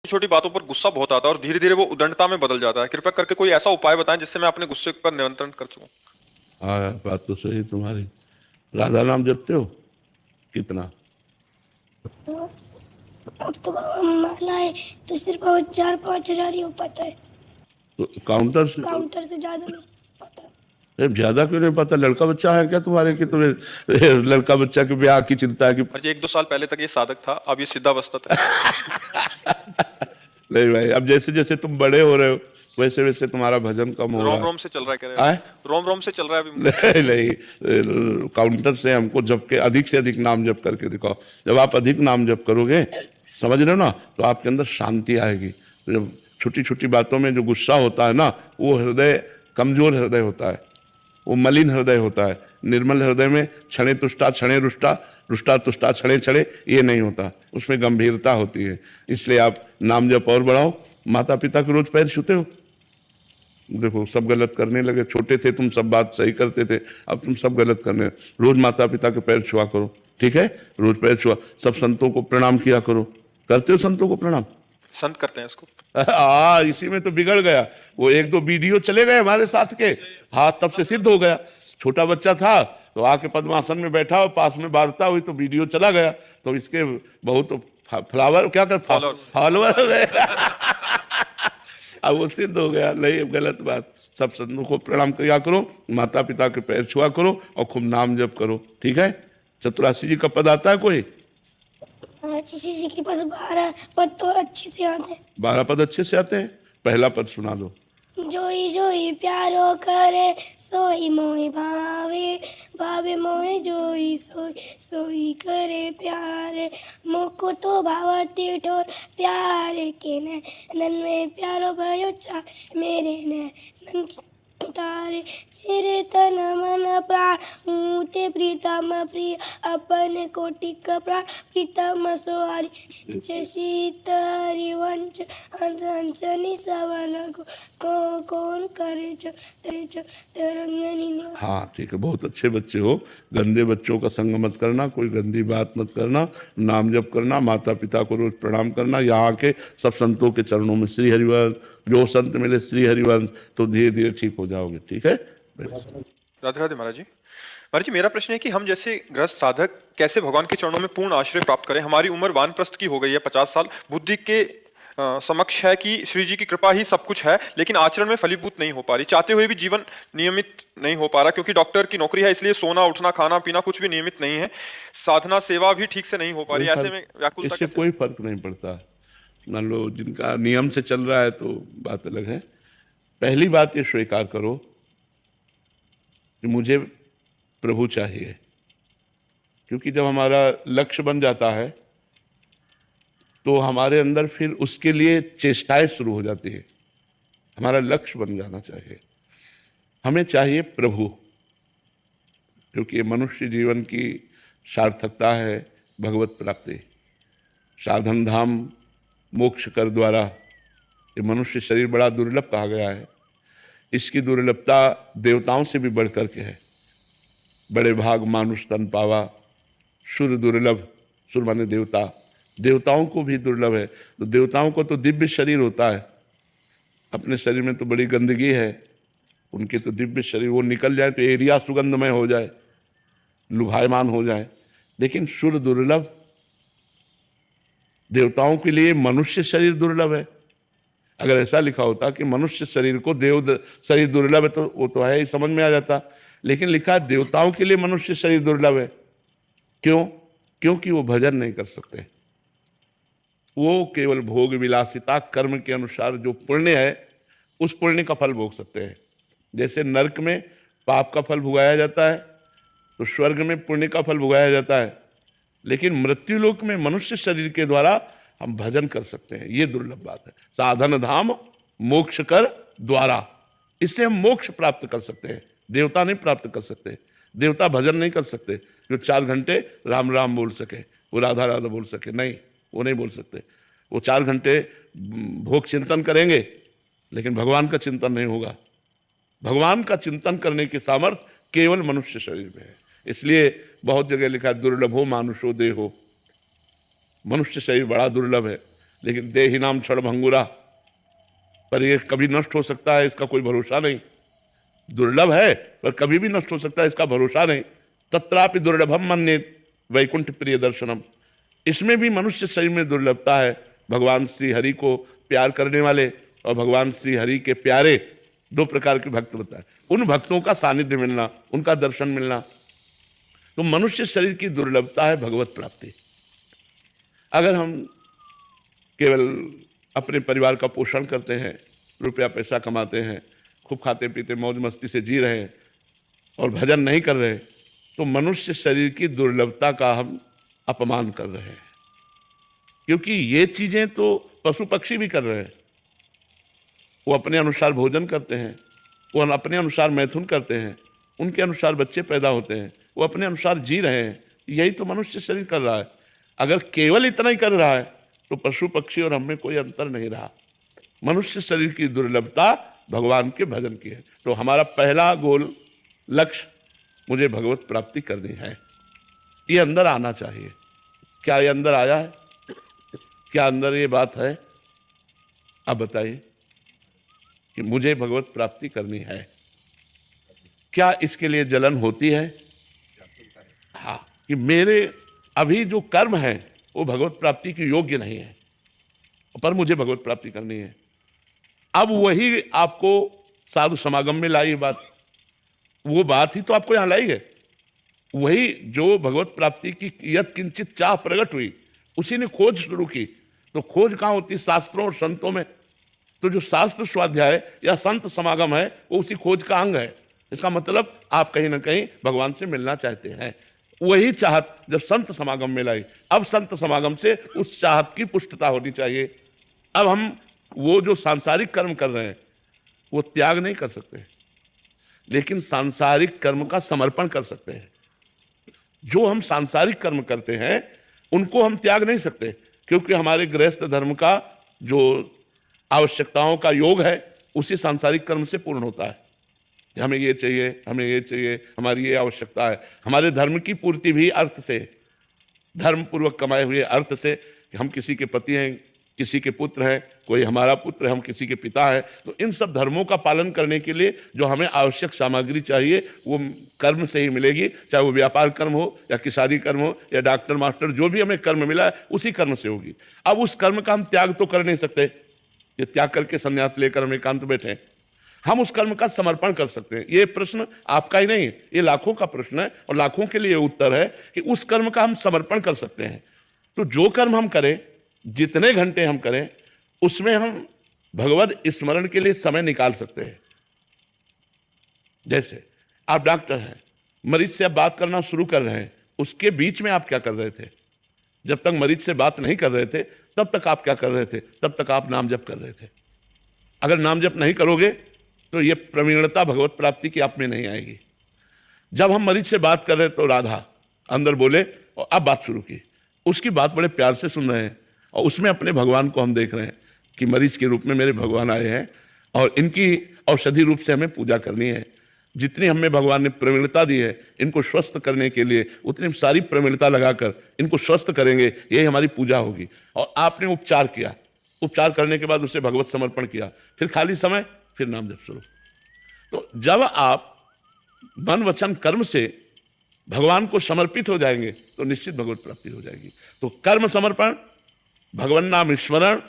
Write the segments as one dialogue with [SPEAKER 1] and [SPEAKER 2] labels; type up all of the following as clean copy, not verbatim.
[SPEAKER 1] छोटी बातों पर गुस्सा बहुत आता है और धीरे धीरे वो उदंडता में बदल जाता है। कृपया करके कोई ऐसा उपाय बताएं जिससे मैं अपने गुस्से पर नियंत्रण कर सकूं।
[SPEAKER 2] हाँ, बात तो सही तुम्हारी। राधा नाम जपते हो कितना?
[SPEAKER 3] तो अब तो माला है तो सिर्फ 4-5 हज़ार ही हो पाता है।
[SPEAKER 2] तो
[SPEAKER 3] काउंटर से ज्यादा नहीं पता।
[SPEAKER 2] ज्यादा क्यों नहीं पता? लड़का बच्चा है क्या तुम्हारे कि तुम्हें लड़का बच्चा के ब्याह की चिंता है कि?
[SPEAKER 1] और ये 1-2 साल पहले तक ये साधक था, अब ये सिद्धावस्था है।
[SPEAKER 2] नहीं भाई, अब जैसे जैसे तुम बड़े हो रहे हो वैसे वैसे तुम्हारा भजन कम हो रहा
[SPEAKER 1] रोम
[SPEAKER 2] है।
[SPEAKER 1] रोम से चल रहा है, कह रहे हैं। रोम रोम से चल रहा है अभी।
[SPEAKER 2] नहीं नहीं, काउंटर से हमको जप के अधिक से अधिक नाम जप करके दिखाओ। जब आप अधिक नाम जप करोगे, समझ रहे हो ना, तो आपके अंदर शांति आएगी। तो जब छोटी छोटी बातों में जो गुस्सा होता है ना, वो हृदय कमजोर हृदय होता है, वो मलिन हृदय होता है। निर्मल हृदय में क्षणे तुष्टा क्षणे रुष्टा, रुष्टा तुष्टा क्षणे क्षणे, ये नहीं होता, उसमें गंभीरता होती है। इसलिए आप नाम जप और बढ़ाओ। माता पिता के रोज पैर छूते हो? देखो सब गलत करने लगे। छोटे थे तुम, सब बात सही करते थे, अब तुम सब गलत करने। रोज माता पिता के पैर छुआ करो, ठीक है? रोज पैर छुआ। सब संतों को प्रणाम किया करो। करते हो संतों को प्रणाम?
[SPEAKER 1] संत करते हैं इसको।
[SPEAKER 2] इसी में तो बिगड़ गया। वो 1-2 वीडियो चले गए हमारे साथ के, हाथ तब से सिद्ध हो गया। छोटा बच्चा था तो आके पद्मासन में बैठा और पास में वार्ता हुई तो वीडियो चला गया, तो इसके बहुत फ्लावर क्या कर फॉलोवर हो गए। अब वो सिद्ध हो गया। नहीं, गलत बात। सब संतों को प्रणाम किया करो, माता पिता के पैर छुआ करो और खूब नाम जप करो, ठीक है? चतुरासी जी का पद आता है कोई?
[SPEAKER 3] अच्छी जी के पास 12 पद तो अच्छे से आते हैं।
[SPEAKER 2] 12 पद अच्छे से आते हैं। पहला पद सुना दो।
[SPEAKER 3] जोई जोई प्यारो करे सोई मोहि भावे, भावे मोहि जोई सोई सोई करे प्यारे। मुको तो भावती ठोर प्यारे के नैनन में प्यारो भयो चा मेरे नैनन तारे। मेरे तन मन प्राण ऊते प्रीतम प्रिय अपन कोटि का प्राण प्रीतम सोहारी। जय सीतारी वंश हंसनी सवल को कौन करे तरंगनी।
[SPEAKER 2] हाँ ठीक है, बहुत अच्छे बच्चे हो। गंदे बच्चों का संग मत करना, कोई गंदी बात मत करना, नाम जप करना, माता पिता को रोज प्रणाम करना। यहाँ के सब संतों के चरणों में श्री हरिवंश, जो संत मिले श्री हरिवंश, तो धीरे धीरे ठीक हो जाओगे, ठीक है?
[SPEAKER 1] राधे राधे महाराज जी। महाराज जी, मेरा प्रश्न है कि हम जैसे गृहस्थ साधक कैसे भगवान के चरणों में पूर्ण आश्रय प्राप्त करें? हमारी उम्र वानप्रस्थ की हो गई है, 50 साल। बुद्धि के समक्ष है कि श्री जी की कृपा ही सब कुछ है, लेकिन आचरण में फलीभूत नहीं हो पा रही। चाहते हुए भी जीवन नियमित नहीं हो पा रहा, क्योंकि डॉक्टर की नौकरी है, इसलिए सोना उठना खाना पीना कुछ भी नियमित नहीं है। साधना सेवा भी ठीक से नहीं हो पा रही। ऐसे में व्याकुलता
[SPEAKER 2] इससे कोई फर्क नहीं पड़ता। मान लो जिनका नियम से चल रहा है तो बात अलग है। पहली बात ये स्वीकार करो कि मुझे प्रभु चाहिए, क्योंकि जब हमारा लक्ष्य बन जाता है तो हमारे अंदर फिर उसके लिए चेष्टाएं शुरू हो जाती है। हमारा लक्ष्य बन जाना चाहिए। हमें चाहिए प्रभु, क्योंकि मनुष्य जीवन की सार्थकता है भगवत प्राप्ति। साधन धाम मोक्ष कर द्वारा, ये मनुष्य शरीर बड़ा दुर्लभ कहा गया है। इसकी दुर्लभता देवताओं से भी बढ़ करके है। बड़े भाग मानुष तन पावा, सुर दुर्लभ। सुर माने देवता, देवताओं को भी दुर्लभ है। तो देवताओं को तो दिव्य शरीर होता है। अपने शरीर में तो बड़ी गंदगी है, उनके तो दिव्य शरीर, वो निकल जाए तो एरिया सुगंधमय हो जाए, लुभायमान हो जाए। लेकिन सुर दुर्लभ, देवताओं के लिए मनुष्य शरीर दुर्लभ है। अगर ऐसा लिखा होता कि मनुष्य शरीर को देव शरीर दुर्लभ है, तो वो तो है ही, समझ में आ जाता। लेकिन लिखा है देवताओं के लिए मनुष्य शरीर दुर्लभ है। क्यों? क्योंकि वो भजन नहीं कर सकते। वो केवल भोग विलासिता कर्म के अनुसार जो पुण्य है, उस पुण्य का फल भोग सकते हैं। जैसे नरक में पाप का फल भुगाया जाता है, तो स्वर्ग में पुण्य का फल भुगाया जाता है। लेकिन मृत्युलोक में मनुष्य शरीर के द्वारा हम भजन कर सकते हैं। ये दुर्लभ बात है। साधन धाम मोक्ष कर द्वारा, इससे हम मोक्ष प्राप्त कर सकते हैं। देवता नहीं प्राप्त कर सकते। देवता भजन नहीं कर सकते। जो 4 घंटे राम राम बोल सके, वो राधा राधा बोल सके, नहीं, वो नहीं बोल सकते। वो 4 घंटे भोग चिंतन करेंगे, लेकिन भगवान का चिंतन नहीं होगा। भगवान का चिंतन करने की सामर्थ्य केवल मनुष्य शरीर में है। इसलिए बहुत जगह लिखा है दुर्लभो मानुषो देहो। मनुष्य शरीर बड़ा दुर्लभ है। लेकिन देहिनाम क्षण भंगुरा, पर ये कभी नष्ट हो सकता है, इसका कोई भरोसा नहीं। दुर्लभ है पर कभी भी नष्ट हो सकता है, इसका भरोसा नहीं। तत्रापि दुर्लभम मन्येत वैकुंठ प्रिय दर्शनम, इसमें भी मनुष्य शरीर में दुर्लभता है। भगवान श्री हरि को प्यार करने वाले और भगवान श्री हरि के प्यारे दो प्रकार के भक्त होता है। उन भक्तों का सानिध्य मिलना, उनका दर्शन मिलना, तो मनुष्य शरीर की दुर्लभता है भगवत प्राप्ति। अगर हम केवल अपने परिवार का पोषण करते हैं, रुपया पैसा कमाते हैं, खूब खाते पीते मौज मस्ती से जी रहे हैं और भजन नहीं कर रहे, तो मनुष्य शरीर की दुर्लभता का हम अपमान कर रहे हैं। क्योंकि ये चीजें तो पशु पक्षी भी कर रहे हैं। वो अपने अनुसार भोजन करते हैं, वो अपने अनुसार मैथुन करते हैं, उनके अनुसार बच्चे पैदा होते हैं, वो अपने अनुसार जी रहे हैं। यही तो मनुष्य शरीर कर रहा है। अगर केवल इतना ही कर रहा है तो पशु पक्षी और हमें कोई अंतर नहीं रहा। मनुष्य शरीर की दुर्लभता भगवान के भजन की है। तो हमारा पहला गोल लक्ष्य, मुझे भगवत प्राप्ति करनी है, ये अंदर आना चाहिए। क्या ये अंदर आया है? क्या अंदर ये बात है? आप बताइए कि मुझे भगवत प्राप्ति करनी है। क्या इसके लिए जलन होती है? हाँ, कि मेरे अभी जो कर्म है वो भगवत प्राप्ति के योग्य नहीं है, पर मुझे भगवत प्राप्ति करनी है। अब वही आपको साधु समागम में लाई बात, वो बात ही तो आपको यहां लाई है। वही जो भगवत प्राप्ति की यत् किंचित चाह प्रकट हुई, उसी ने खोज शुरू की। तो खोज कहाँ होती? शास्त्रों और संतों में। तो जो शास्त्र स्वाध्याय या संत समागम है वो उसी खोज का अंग है। इसका मतलब आप कहीं ना कहीं भगवान से मिलना चाहते हैं। वही चाहत जब संत समागम में लाई, अब संत समागम से उस चाहत की पुष्टता होनी चाहिए। अब हम वो जो सांसारिक कर्म कर रहे हैं वो त्याग नहीं कर सकते, लेकिन सांसारिक कर्म का समर्पण कर सकते हैं। जो हम सांसारिक कर्म करते हैं उनको हम त्याग नहीं सकते, क्योंकि हमारे गृहस्थ धर्म का जो आवश्यकताओं का योग है उसी सांसारिक कर्म से पूर्ण होता है। हमें ये चाहिए, हमें ये चाहिए, हमारी ये आवश्यकता है। हमारे धर्म की पूर्ति भी अर्थ से, धर्म पूर्वक कमाए हुए अर्थ से, कि हम किसी के पति हैं, किसी के पुत्र हैं, कोई हमारा पुत्र है, हम किसी के पिता हैं। तो इन सब धर्मों का पालन करने के लिए जो हमें आवश्यक सामग्री चाहिए वो कर्म से ही मिलेगी। चाहे वो व्यापार कर्म हो या किसानी कर्म हो या डॉक्टर मास्टर, जो भी हमें कर्म मिला है उसी कर्म से होगी। अब उस कर्म का हम त्याग तो कर नहीं सकते, ये त्याग करके संन्यास लेकर हम एकांत बैठे। हम उस कर्म का समर्पण कर सकते हैं। ये प्रश्न आपका ही नहीं है, ये लाखों का प्रश्न है और लाखों के लिए उत्तर है कि उस कर्म का हम समर्पण कर सकते हैं। तो जो कर्म हम करें, जितने घंटे हम करें, उसमें हम भगवत स्मरण के लिए समय निकाल सकते हैं। जैसे आप डॉक्टर हैं, मरीज से आप बात करना शुरू कर रहे हैं, उसके बीच में आप क्या कर रहे थे? जब तक मरीज से बात नहीं कर रहे थे तब तक आप क्या कर रहे थे? तब तक आप नाम जप कर रहे थे। अगर नाम जप नहीं करोगे तो ये प्रवीणता भगवत प्राप्ति की आप में नहीं आएगी। जब हम मरीज से बात कर रहे तो राधा अंदर बोले और अब बात शुरू की, उसकी बात बड़े प्यार से सुन रहे हैं और उसमें अपने भगवान को हम देख रहे हैं कि मरीज के रूप में मेरे भगवान आए हैं और इनकी औषधि रूप से हमें पूजा करनी है। जितनी हमें भगवान ने प्रवीणता दी है इनको स्वस्थ करने के लिए, उतनी सारी प्रवीणता लगाकर इनको स्वस्थ करेंगे, यही हमारी पूजा होगी। और आपने उपचार किया, उपचार करने के बाद उसे भगवत समर्पण किया, फिर खाली समय, फिर नाम जप शुरू। तो जब आप मन वचन कर्म से भगवान को समर्पित हो जाएंगे तो निश्चित भगवत प्राप्ति हो जाएगी। तो कर्म समर्पण, भगवान नाम स्मरण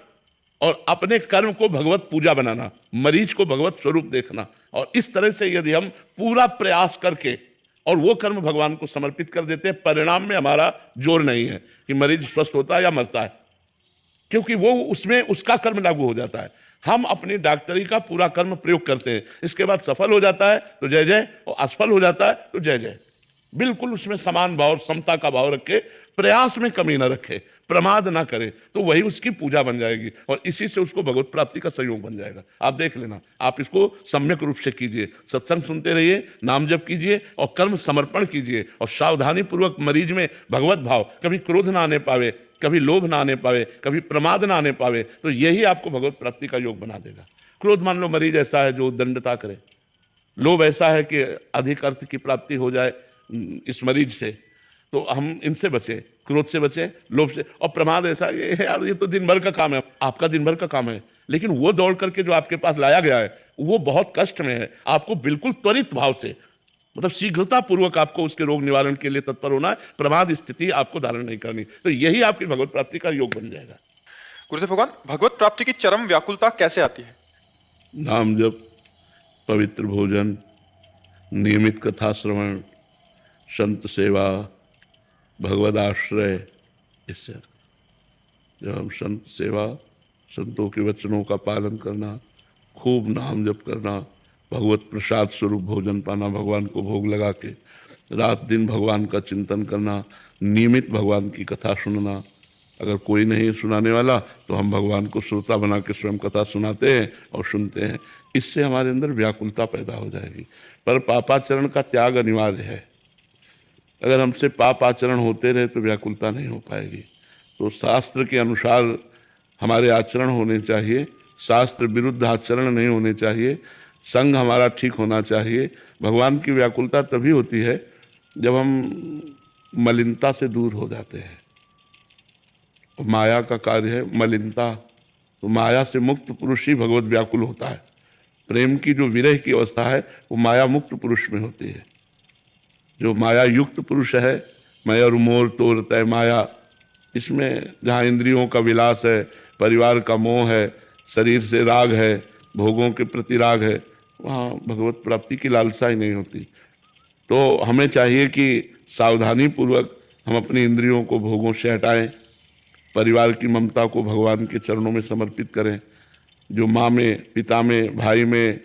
[SPEAKER 2] और अपने कर्म को भगवत पूजा बनाना, मरीज को भगवत स्वरूप देखना। और इस तरह से यदि हम पूरा प्रयास करके और वो कर्म भगवान को समर्पित कर देते हैं, परिणाम में हमारा जोर नहीं है कि मरीज स्वस्थ होता है या मरता है, क्योंकि वो उसमें उसका कर्म लागू हो जाता है। हम अपनी डॉक्टरी का पूरा कर्म प्रयोग करते हैं, इसके बाद सफल हो जाता है तो जय जय और असफल हो जाता है तो जय जय। बिल्कुल उसमें समान भाव, समता का भाव रखे, प्रयास में कमी ना रखे, प्रमाद ना करे, तो वही उसकी पूजा बन जाएगी और इसी से उसको भगवत प्राप्ति का संयोग बन जाएगा। आप देख लेना, आप इसको सम्यक रूप से कीजिए, सत्संग सुनते रहिए, नाम जप कीजिए और कर्म समर्पण कीजिए और सावधानी पूर्वक मरीज में भगवत भाव, कभी क्रोध ना आने पावे, कभी लोभ ना आने पावे, कभी प्रमाद ना आने पावे, तो यही आपको भगवत प्राप्ति का योग बना देगा। क्रोध मान लो मरीज ऐसा है जो दंडता करे, लोभ ऐसा है कि अधिक अर्थ की प्राप्ति हो जाए इस मरीज से, तो हम इनसे बचे। क्रोध से बचें, लोभ से। और प्रमाद ऐसा ये है यार, ये तो दिन भर का काम है, आपका दिन भर का काम है, लेकिन वो दौड़ करके जो आपके पास लाया गया है वो बहुत कष्ट में है। आपको बिल्कुल त्वरित भाव से, मतलब शीघ्रता पूर्वक आपको उसके रोग निवारण के लिए तत्पर होना है। प्रमाद स्थिति आपको धारण नहीं करनी, तो यही आपकी भगवत प्राप्ति का योग बन जाएगा।
[SPEAKER 1] गुरुदेव भगवान, भगवत प्राप्ति की चरम व्याकुलता कैसे आती है?
[SPEAKER 2] नाम जप, पवित्र भोजन, नियमित कथा श्रवण, संत सेवा, भगवद आश्रय, इससे जब हम संत सेवा, संतों के वचनों का पालन करना, खूब नाम जप करना, भगवत प्रसाद स्वरूप भोजन पाना, भगवान को भोग लगा के रात दिन भगवान का चिंतन करना, नियमित भगवान की कथा सुनना। अगर कोई नहीं सुनाने वाला तो हम भगवान को श्रोता बना के स्वयं कथा सुनाते हैं और सुनते हैं। इससे हमारे अंदर व्याकुलता पैदा हो जाएगी। पर पापाचरण का त्याग अनिवार्य है। अगर हमसे पाप आचरण होते रहे तो व्याकुलता नहीं हो पाएगी। तो शास्त्र के अनुसार हमारे आचरण होने चाहिए, शास्त्र विरुद्ध आचरण नहीं होने चाहिए, संग हमारा ठीक होना चाहिए। भगवान की व्याकुलता तभी होती है जब हम मलिनता से दूर हो जाते हैं। माया का कार्य है मलिनता, तो माया से मुक्त पुरुष ही भगवत व्याकुल होता है। प्रेम की जो विरह की अवस्था है वो माया मुक्त पुरुष में होती है। जो माया युक्त पुरुष है, माया रुमोर तोर तय माया, इसमें जहाँ इंद्रियों का विलास है, परिवार का मोह है, शरीर से राग है, भोगों के प्रति राग है, वहाँ भगवत प्राप्ति की लालसा ही नहीं होती। तो हमें चाहिए कि सावधानी पूर्वक हम अपनी इंद्रियों को भोगों से हटाएं, परिवार की ममता को भगवान के चरणों में समर्पित करें। जो माँ में, पिता में, भाई में,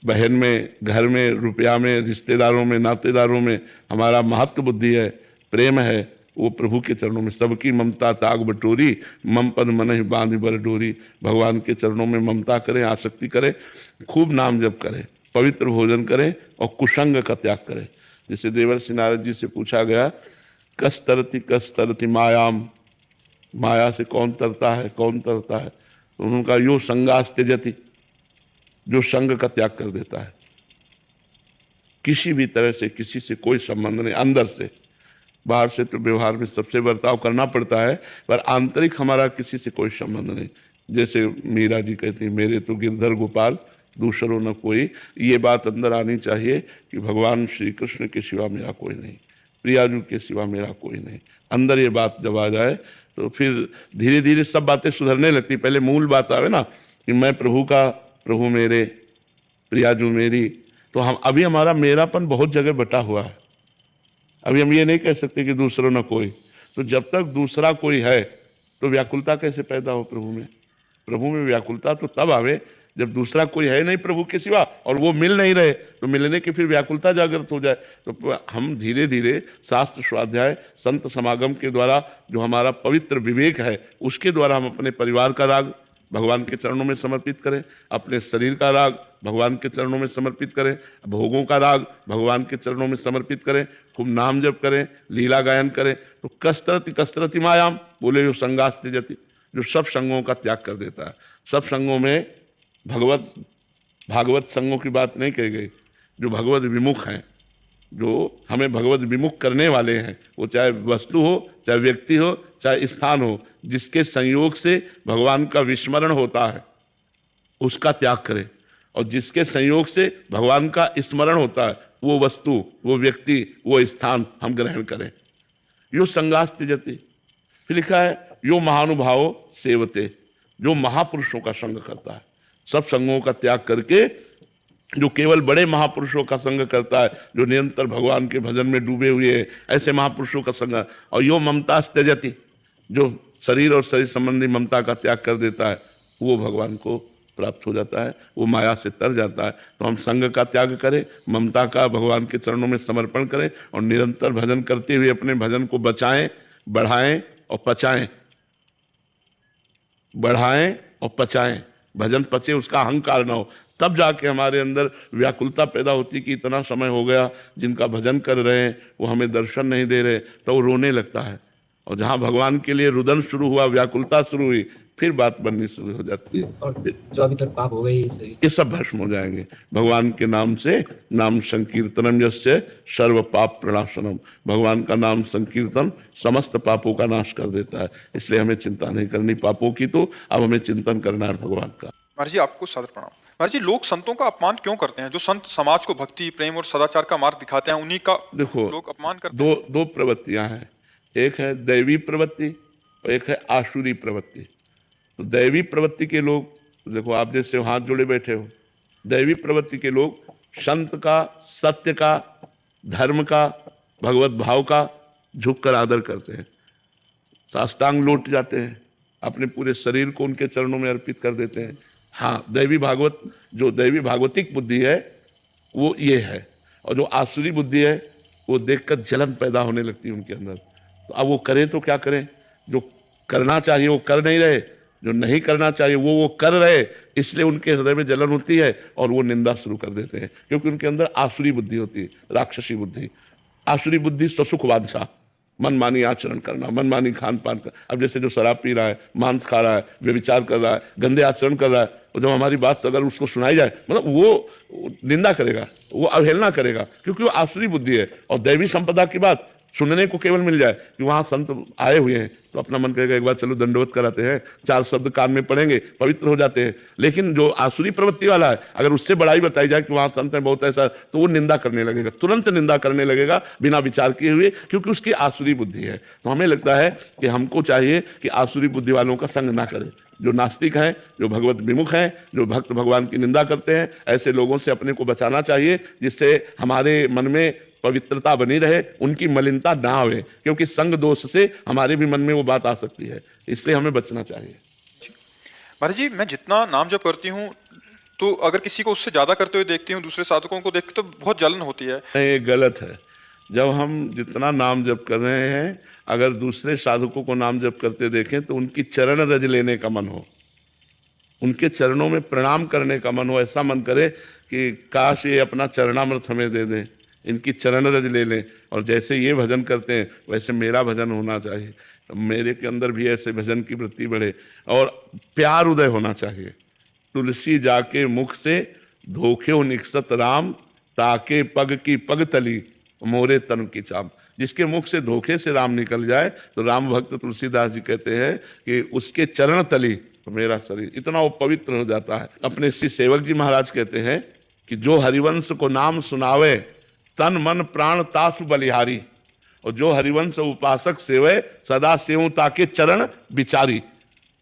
[SPEAKER 2] बहन में, घर में, रुपया में, रिश्तेदारों में, नातेदारों में हमारा महत्व बुद्धि है, प्रेम है, वो प्रभु के चरणों में सबकी ममता ताग बटोरी, मम पद मन ही बांध बर डोरी। भगवान के चरणों में ममता करें, आसक्ति करें, खूब नाम जप करें, पवित्र भोजन करें और कुसंग का त्याग करें। जैसे देवर्षि नारद जी से पूछा गया, कस तरति मायाम, माया से कौन तरता है, कौन तरता है? तो उन्होंने कहा यो संगास त्यजति, जो संग का त्याग कर देता है। किसी भी तरह से किसी से कोई संबंध नहीं, अंदर से। बाहर से तो व्यवहार में सबसे बर्ताव करना पड़ता है, पर आंतरिक हमारा किसी से कोई संबंध नहीं। जैसे मीरा जी कहती हैं, मेरे तो गिरधर गोपाल दूसरों न कोई। ये बात अंदर आनी चाहिए कि भगवान श्री कृष्ण के सिवा मेरा कोई नहीं, प्रियाजू के सिवा मेरा कोई नहीं। अंदर ये बात जब आ जाए तो फिर धीरे धीरे सब बातें सुधरने लगती। पहले मूल बात आवे ना कि मैं प्रभु का, प्रभु मेरे, प्रियाजू मेरी। तो हम अभी हमारा मेरापन बहुत जगह बटा हुआ है। अभी हम ये नहीं कह सकते कि दूसरों न कोई। तो जब तक दूसरा कोई है तो व्याकुलता कैसे पैदा हो प्रभु में? प्रभु में व्याकुलता तो तब आवे जब दूसरा कोई है नहीं प्रभु के सिवा और वो मिल नहीं रहे, तो मिलने की फिर व्याकुलता जागृत हो जाए। तो हम धीरे धीरे शास्त्र स्वाध्याय, संत समागम के द्वारा जो हमारा पवित्र विवेक है उसके द्वारा हम अपने परिवार का राग भगवान के चरणों में समर्पित करें, अपने शरीर का राग भगवान के चरणों में समर्पित करें, भोगों का राग भगवान के चरणों में समर्पित करें, खूब नाम जप करें, लीला गायन करें। तो कसरति मायाम बोले जो संगास त्यजति, जो सब संगों का त्याग कर देता है। सब संगों में भागवत संगों की बात नहीं कही गई। जो भगवत विमुख हैं, जो हमें भगवत विमुख करने वाले हैं, वो चाहे वस्तु हो, चाहे व्यक्ति हो, चाहे स्थान हो, जिसके संयोग से भगवान का विस्मरण होता है उसका त्याग करें, और जिसके संयोग से भगवान का स्मरण होता है वो वस्तु, वो व्यक्ति, वो स्थान हम ग्रहण करें। यो संगास त्यजति। फिर लिखा है यो महानुभाव सेवते, जो महापुरुषों का संग करता है। सब संगों का त्याग करके जो केवल बड़े महापुरुषों का संग करता है, जो निरंतर भगवान के भजन में डूबे हुए हैं, ऐसे महापुरुषों का संग। और यो ममता त्यजति, जो शरीर और शरीर संबंधी ममता का त्याग कर देता है, वो भगवान को प्राप्त हो जाता है, वो माया से तर जाता है। तो हम संग का त्याग करें, ममता का भगवान के चरणों में समर्पण करें और निरंतर भजन करते हुए अपने भजन को बचाएं, बढ़ाएं और पचाएं। बढ़ाएं और पचाएं, भजन पचे, उसका अहंकार न हो। तब जाके हमारे अंदर व्याकुलता पैदा होती कि इतना समय हो गया जिनका भजन कर रहे हैं वो हमें दर्शन नहीं दे रहे, तो वो रोने लगता है। और जहाँ भगवान के लिए रुदन शुरू हुआ, व्याकुलता शुरू हुई, फिर बात बननी शुरू हो जाती है।
[SPEAKER 4] और जो अभी तक पाप हो गए
[SPEAKER 2] ये सब भस्म हो जाएंगे भगवान के नाम से। नाम संकीर्तनम यस्य सर्व पाप प्रणाशनम। भगवान का नाम संकीर्तन समस्त पापों का नाश कर देता है। इसलिए हमें चिंता नहीं करनी पापों की, तो अब हमें चिंतन करना है भगवान का।
[SPEAKER 1] महाराज जी आपको सादर प्रणाम। महाराज जी लोग संतों का अपमान क्यों करते हैं? जो संत समाज को भक्ति प्रेम और सदाचार का मार्ग दिखाते हैं उन्हीं का
[SPEAKER 2] देखो
[SPEAKER 1] लोग अपमान करते हैं।
[SPEAKER 2] दो प्रवृत्तियां हैं, एक है दैवी प्रवृत्ति और एक है आसुरी प्रवृत्ति। तो दैवी प्रवृत्ति के लोग देखो, आप जैसे हाथ जोड़े बैठे हो, दैवी प्रवृत्ति के लोग संत का, सत्य का, धर्म का, भगवत भाव का झुककर आदर करते हैं, साष्टांग लौट जाते हैं, अपने पूरे शरीर को उनके चरणों में अर्पित कर देते हैं। हाँ, दैवी भागवत, जो दैवी भागवतिक बुद्धि है वो ये है, और जो आसुरी बुद्धि है वो देखकर जलन पैदा होने लगती है उनके अंदर। तो अब वो करें तो क्या करें? जो करना चाहिए वो कर नहीं रहे, जो नहीं करना चाहिए वो कर रहे, इसलिए उनके हृदय में जलन होती है और वो निंदा शुरू कर देते हैं, क्योंकि उनके अंदर आसुरी बुद्धि होती है, राक्षसी बुद्धि। आसुरी बुद्धि स्वसुख वांछा, मनमानी आचरण करना, मनमानी खान पान कर। अब जैसे जो शराब पी रहा है, मांस खा रहा है, व्यभिचार कर रहा है, गंदे आचरण कर रहा है, और जब हमारी बात अगर उसको सुनाई जाए, मतलब वो निंदा करेगा, वो अवहेलना करेगा, क्योंकि वो आसुरी बुद्धि है। और दैवी संपदा की बात सुनने को केवल मिल जाए कि वहाँ संत आए हुए हैं, तो अपना मन करेगा एक बार चलो दंडवत कराते हैं, 4 शब्द कान में पढ़ेंगे, पवित्र हो जाते हैं। लेकिन जो आसुरी प्रवृत्ति वाला है, अगर उससे बड़ाई बताई जाए कि वहाँ संत है बहुत ऐसा, तो वो निंदा करने लगेगा, तुरंत निंदा करने लगेगा बिना विचार किए हुए, क्योंकि उसकी आसुरी बुद्धि है। तो हमें लगता है कि हमको चाहिए कि आसुरी बुद्धि वालों का संग ना करें। जो नास्तिक हैं, जो भगवत विमुख हैं, जो भक्त भगवान की निंदा करते हैं, ऐसे लोगों से अपने को बचाना चाहिए, जिससे हमारे मन में पवित्रता बनी रहे, उनकी मलिनता ना आवे, क्योंकि संग दोष से हमारे भी मन में वो बात आ सकती है, इसलिए हमें बचना चाहिए।
[SPEAKER 1] महाराज जी मैं जितना नाम जप करती हूँ, तो अगर किसी को उससे ज्यादा करते हुए देखती हूँ, दूसरे साधकों को देख तो बहुत जलन होती है।
[SPEAKER 2] नहीं, ये गलत है। जब हम जितना नाम जप कर रहे हैं, अगर दूसरे साधकों को नाम जप करते देखें तो उनकी चरण रज लेने का मन हो, उनके चरणों में प्रणाम करने का मन हो, ऐसा मन करे कि काश ये अपना चरणामृत हमें दे दें, इनकी चरण रज ले लें, और जैसे ये भजन करते हैं वैसे मेरा भजन होना चाहिए, मेरे के अंदर भी ऐसे भजन की वृत्ति बढ़े, और प्यार उदय होना चाहिए। तुलसी जाके मुख से धोखे निकसत राम, ताके पग की पग तली मोरे तन की चाम। जिसके मुख से धोखे से राम निकल जाए, तो राम भक्त तुलसीदास जी कहते हैं कि उसके चरण तली तो मेरा शरीर, इतना वो पवित्र हो जाता है। अपने श्री सेवक जी महाराज कहते हैं कि जो हरिवंश को नाम सुनावे, तन मन प्राण तासु बलिहारी, और जो हरिवंश उपासक सेवे, सदा सेवं ताके चरण विचारी।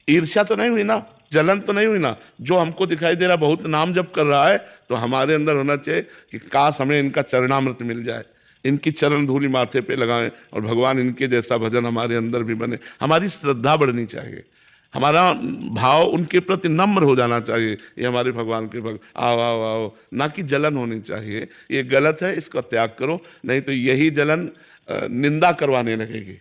[SPEAKER 2] ईर्ष्या तो नहीं हुई ना, जलन तो नहीं हुई ना? जो हमको दिखाई दे रहा बहुत नाम जप कर रहा है, तो हमारे अंदर होना चाहिए कि काश हमें इनका चरणामृत मिल जाए, इनकी चरण धूलि माथे पे लगाएं, और भगवान इनके जैसा भजन हमारे अंदर भी बने। हमारी श्रद्धा बढ़नी चाहिए, हमारा भाव उनके प्रति नम्र हो जाना चाहिए। ये हमारे भगवान के भक्त, आओ आओ आओ, ना कि जलन होनी चाहिए। ये गलत है, इसका त्याग करो, नहीं तो यही जलन निंदा करवाने लगेगी,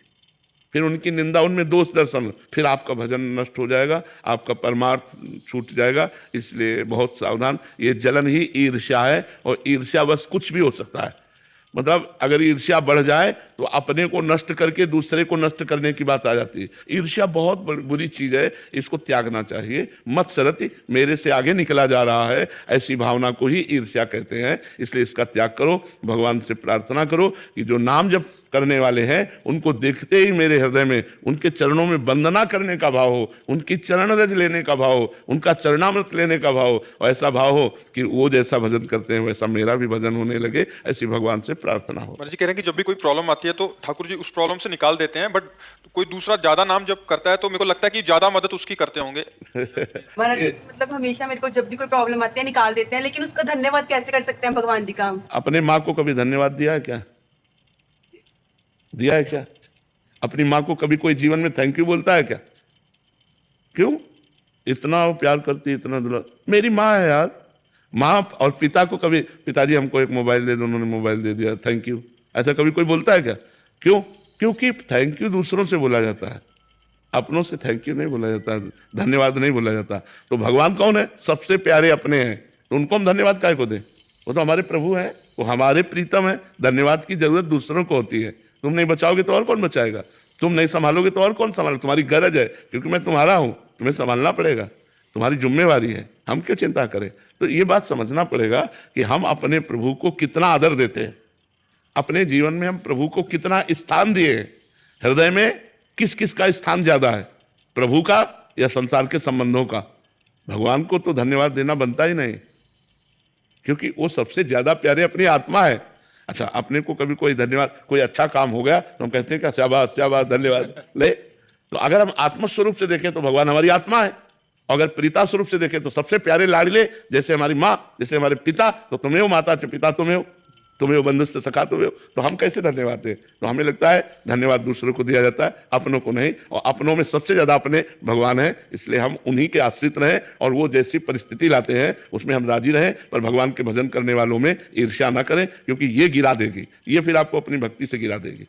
[SPEAKER 2] फिर उनकी निंदा, उनमें दोष दर्शन, फिर आपका भजन नष्ट हो जाएगा, आपका परमार्थ छूट जाएगा। इसलिए बहुत सावधान। ये जलन ही ईर्ष्या है, और ईर्ष्या बस कुछ भी हो सकता है। मतलब अगर ईर्ष्या बढ़ जाए तो अपने को नष्ट करके दूसरे को नष्ट करने की बात आ जाती है। ईर्ष्या बहुत बुरी चीज है, इसको त्यागना चाहिए। मत्सरति, मेरे से आगे निकला जा रहा है, ऐसी भावना को ही ईर्ष्या कहते हैं। इसलिए इसका त्याग करो, भगवान से प्रार्थना करो कि जो नाम जप करने वाले हैं उनको देखते ही मेरे हृदय में उनके चरणों में वंदना करने का भाव हो, उनकी चरण रज लेने का भाव हो, उनका चरणामृत लेने का भाव हो, और ऐसा भाव हो कि वो जैसा भजन करते हैं वैसा मेरा भी भजन होने लगे। ऐसी भगवान से प्रार्थना हो।
[SPEAKER 1] महाराज जी कह रहे हैं कि जब भी कोई प्रॉब्लम आती है तो ठाकुर जी उस प्रॉब्लम से निकाल देते हैं, बट कोई दूसरा ज्यादा नाम जब करता है तो मेरे को लगता है कि ज्यादा मदद उसकी करते होंगे।
[SPEAKER 5] महाराज जी मतलब हमेशा मेरे को जब भी कोई प्रॉब्लम आती है निकाल देते हैं, लेकिन उसका धन्यवाद कैसे कर सकते हैं भगवान जी का?
[SPEAKER 2] अपने माँ को कभी धन्यवाद दिया है क्या? दिया है क्या? अपनी माँ को कभी कोई जीवन में थैंक यू बोलता है क्या? क्यों? इतना वो प्यार करती है, इतना दुलार, मेरी माँ है यार। माँ और पिता को कभी, पिताजी हमको एक मोबाइल दे दो, उन्होंने मोबाइल दे दिया, थैंक यू, ऐसा कभी कोई बोलता है क्या? क्यों? क्योंकि थैंक यू दूसरों से बोला जाता है, अपनों से थैंक यू नहीं बोला जाता, धन्यवाद नहीं बोला जाता। तो भगवान कौन है? सबसे प्यारे अपने हैं, तो उनको हम धन्यवाद काहे को दें? वो तो हमारे प्रभु हैं, वो हमारे प्रीतम है। धन्यवाद की जरूरत दूसरों को होती है। तुम नहीं बचाओगे तो और कौन बचाएगा? तुम नहीं संभालोगे तो और कौन संभालोगे? तुम्हारी गरज है, क्योंकि मैं तुम्हारा हूं। तुम्हें संभालना पड़ेगा, तुम्हारी जिम्मेवारी है, हम क्यों चिंता करें। तो ये बात समझना पड़ेगा कि हम अपने प्रभु को कितना आदर देते हैं, अपने जीवन में हम प्रभु को कितना स्थान दिए हैं, हृदय में किस किस का स्थान ज्यादा है, प्रभु का या संसार के संबंधों का। भगवान को तो धन्यवाद देना बनता ही नहीं, क्योंकि वो सबसे ज्यादा प्यारे अपनी आत्मा है। अच्छा, अपने को कभी कोई धन्यवाद, कोई अच्छा काम हो गया तो हम कहते हैं कि शाबाश शाबाश धन्यवाद ले। तो अगर हम आत्मस्वरूप से देखें तो भगवान हमारी आत्मा है, अगर पिता स्वरूप से देखें तो सबसे प्यारे लाडले, जैसे हमारी माँ, जैसे हमारे पिता, तो तुम्हें हो माता च पिता, तुम्हें हो बंधुस्थ सखा तुम्हें हो, तो हम कैसे धन्यवाद दें। तो हमें लगता है धन्यवाद दूसरों को दिया जाता है, अपनों को नहीं, और अपनों में सबसे ज्यादा अपने भगवान है, इसलिए हम उन्हीं के आश्रित रहें और वो जैसी परिस्थिति लाते हैं उसमें हम राजी रहें, पर भगवान के भजन करने वालों में ईर्ष्या ना करें, क्योंकि ये गिरा देगी, ये फिर आपको अपनी भक्ति से गिरा देगी।